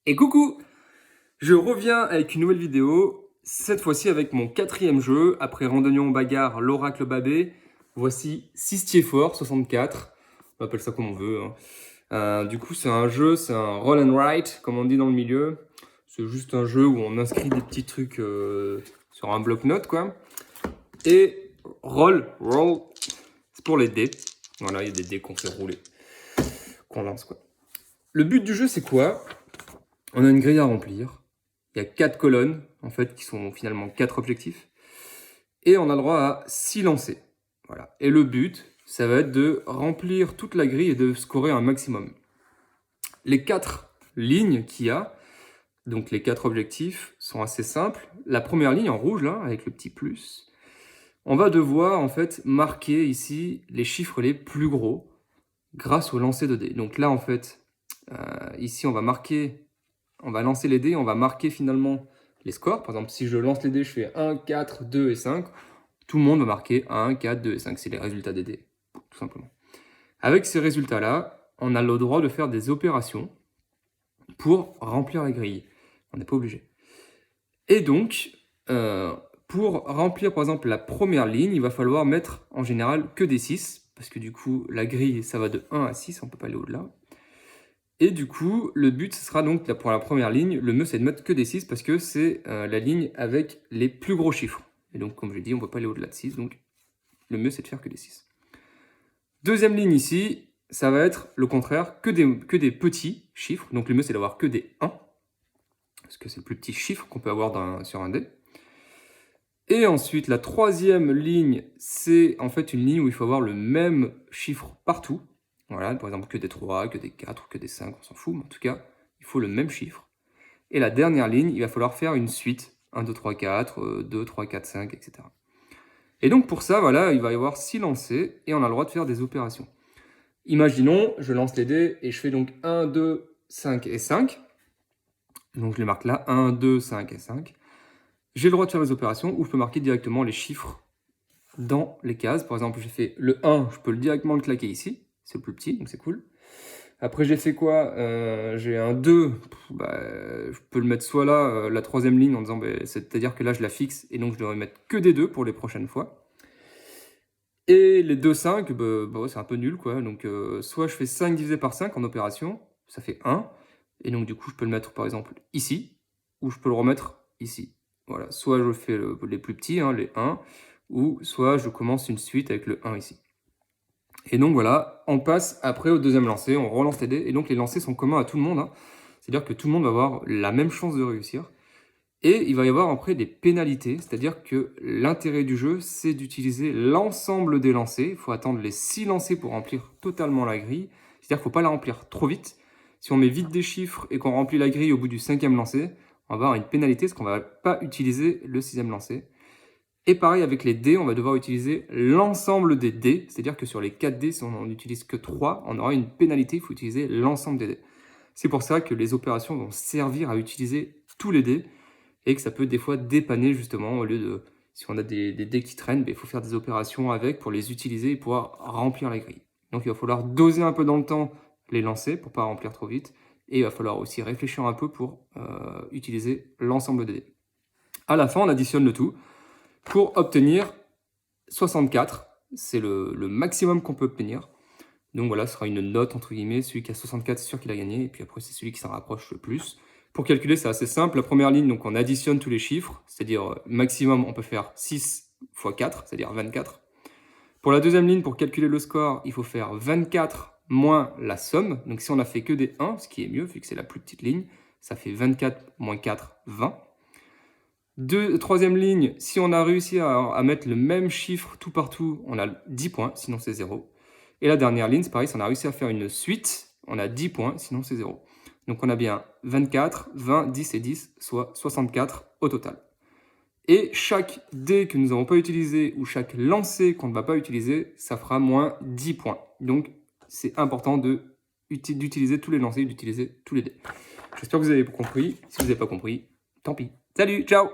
Et coucou! Je reviens avec une nouvelle vidéo, cette fois-ci avec mon 4e jeu. Après Randonnion Bagarre, l'Oracle Babé, voici Sistier Fort 64. On appelle ça comme on veut. Du coup, c'est un jeu, c'est un roll and write, comme on dit dans le milieu. C'est juste un jeu où on inscrit des petits trucs sur un bloc-notes, quoi. Et roll, c'est pour les dés. Voilà, il y a des dés qu'on fait rouler, qu'on lance, quoi. Le but du jeu, c'est quoi? On a une grille à remplir. Il y a 4 colonnes, en fait, qui sont finalement 4 objectifs. Et on a le droit à 6 lancers. Voilà. Et le but, ça va être de remplir toute la grille et de scorer un maximum. Les 4 lignes qu'il y a, donc les 4 objectifs, sont assez simples. La première ligne en rouge, là, avec le petit plus, on va devoir, en fait, marquer ici les chiffres les plus gros grâce au lancer de dés. Donc là, en fait, ici, on va lancer les dés, on va marquer finalement les scores. Par exemple, si je lance les dés, je fais 1, 4, 2 et 5. Tout le monde va marquer 1, 4, 2 et 5. C'est les résultats des dés, tout simplement. Avec ces résultats-là, on a le droit de faire des opérations pour remplir la grille. On n'est pas obligé. Et donc, pour remplir par exemple la première ligne, il va falloir mettre en général que des 6. Parce que du coup, la grille, ça va de 1 à 6, on ne peut pas aller au-delà. Et du coup, le but, ce sera donc, pour la première ligne, le mieux, c'est de mettre que des 6 parce que c'est la ligne avec les plus gros chiffres. Et donc, comme je l'ai dit, on ne peut pas aller au-delà de 6, donc le mieux, c'est de faire que des 6. Deuxième ligne ici, ça va être le contraire, que des petits chiffres. Donc, le mieux, c'est d'avoir que des 1, parce que c'est le plus petit chiffre qu'on peut avoir sur un dé. Et ensuite, la troisième ligne, c'est en fait une ligne où il faut avoir le même chiffre partout. Voilà, par exemple, que des 3, que des 4, que des 5, on s'en fout, mais en tout cas, il faut le même chiffre. Et la dernière ligne, il va falloir faire une suite, 1, 2, 3, 4, 2, 3, 4, 5, etc. Et donc pour ça, voilà, il va y avoir 6 lancers, et on a le droit de faire des opérations. Imaginons, je lance les dés, et je fais donc 1, 2, 5 et 5. Donc je les marque là, 1, 2, 5 et 5. J'ai le droit de faire les opérations, ou je peux marquer directement les chiffres dans les cases. Par exemple, j'ai fait le 1, je peux directement le claquer ici. C'est le plus petit, donc c'est cool. Après, j'ai fait quoi? J'ai un 2, je peux le mettre soit là, la troisième ligne, en disant, c'est-à-dire que là, je la fixe, et donc je devrais mettre que des 2 pour les prochaines fois. Et les 2, 5, c'est un peu nul, quoi. Donc, soit je fais 5 divisé par 5 en opération, ça fait 1. Et donc, du coup, je peux le mettre, par exemple, ici, ou je peux le remettre ici. Voilà, soit je fais les plus petits, hein, les 1, ou soit je commence une suite avec le 1 ici. Et donc voilà, on passe après au deuxième lancer, on relance les dés, et donc les lancers sont communs à tout le monde, hein. C'est-à-dire que tout le monde va avoir la même chance de réussir. Et il va y avoir après des pénalités, c'est-à-dire que l'intérêt du jeu, c'est d'utiliser l'ensemble des lancers. Il faut attendre les 6 lancers pour remplir totalement la grille. C'est-à-dire qu'il ne faut pas la remplir trop vite. Si on met vite des chiffres et qu'on remplit la grille au bout du 5e lancer, on va avoir une pénalité parce qu'on ne va pas utiliser le 6e lancer. Et pareil avec les dés, on va devoir utiliser l'ensemble des dés, c'est-à-dire que sur les 4 dés, si on n'en utilise que 3, on aura une pénalité, il faut utiliser l'ensemble des dés. C'est pour ça que les opérations vont servir à utiliser tous les dés, et que ça peut des fois dépanner justement, au lieu de, si on a des dés qui traînent, il faut faire des opérations avec pour les utiliser et pouvoir remplir la grille. Donc il va falloir doser un peu dans le temps les lancer pour ne pas remplir trop vite, et il va falloir aussi réfléchir un peu pour utiliser l'ensemble des dés. À la fin, on additionne le tout pour obtenir 64, c'est le maximum qu'on peut obtenir. Donc voilà, ce sera une note entre guillemets, celui qui a 64 c'est sûr qu'il a gagné, et puis après c'est celui qui s'en rapproche le plus. Pour calculer, c'est assez simple, la première ligne, donc on additionne tous les chiffres, c'est-à-dire maximum on peut faire 6 x 4, c'est-à-dire 24. Pour la deuxième ligne, pour calculer le score, il faut faire 24 moins la somme, donc si on a fait que des 1, ce qui est mieux vu que c'est la plus petite ligne, ça fait 24 moins 4, 20. Troisième ligne, si on a réussi à mettre le même chiffre tout partout, on a 10 points, sinon c'est 0. Et la dernière ligne, c'est pareil, si on a réussi à faire une suite, on a 10 points, sinon c'est 0. Donc on a bien 24, 20, 10 et 10, soit 64 au total. Et chaque dé que nous n'avons pas utilisé ou chaque lancer qu'on ne va pas utiliser, ça fera moins 10 points. Donc c'est important d'utiliser tous les lancers, d'utiliser tous les dés. J'espère que vous avez compris. Si vous n'avez pas compris, tant pis. Salut, ciao!